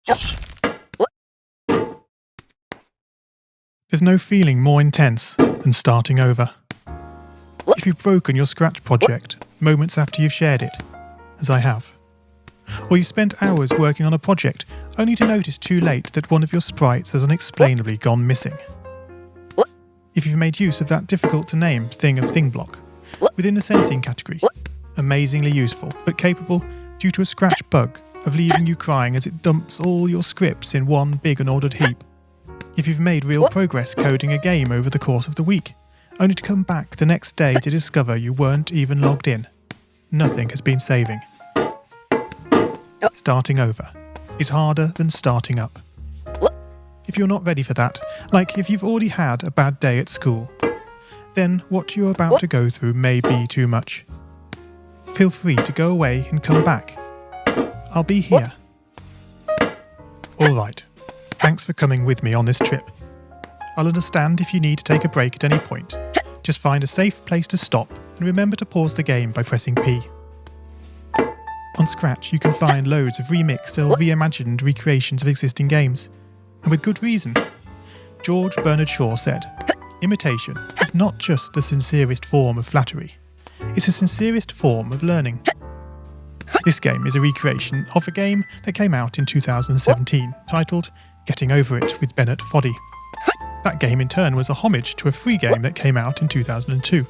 There's no feeling more intense than starting over. If you've broken your Scratch project moments after you've shared it, as I have, or you spent hours working on a project only to notice too late that one of your sprites has unexplainably gone missing. If you've made use of that difficult-to-name thing of thing block within the sensing category, amazingly useful but capable, due to a Scratch bug, of leaving you crying as it dumps all your scripts in one big unordered heap. If you've made real progress coding a game over the course of the week, only to come back the next day to discover you weren't even logged in, nothing has been saving. Starting over is harder than starting up. If you're not ready for that, like if you've already had a bad day at school, then what you're about to go through may be too much. Feel free to go away and come back. I'll be here. Alright, thanks for coming with me on this trip. I'll understand if you need to take a break at any point. Just find a safe place to stop and remember to pause the game by pressing P. On Scratch you can find loads of remixed or reimagined recreations of existing games, and with good reason. George Bernard Shaw said, "Imitation is not just the sincerest form of flattery, it's the sincerest form of learning." This game is a recreation of a game that came out in 2017, titled Getting Over It with Bennett Foddy. That game in turn was a homage to a free game that came out in 2002.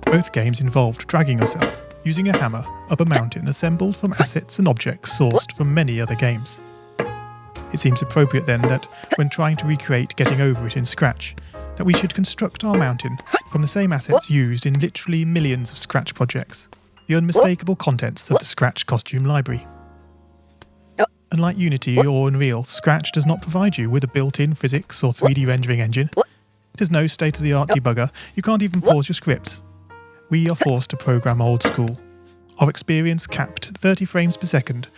Both games involved dragging yourself, using a hammer, up a mountain assembled from assets and objects sourced from many other games. It seems appropriate then that, when trying to recreate Getting Over It in Scratch, that we should construct our mountain from the same assets used in literally millions of Scratch projects, the unmistakable contents of the Scratch costume library. Unlike Unity or Unreal, Scratch does not provide you with a built-in physics or 3D rendering engine. There's no state-of-the-art debugger, you can't even pause your scripts. We are forced to program old school. Our experience capped at 30 frames per second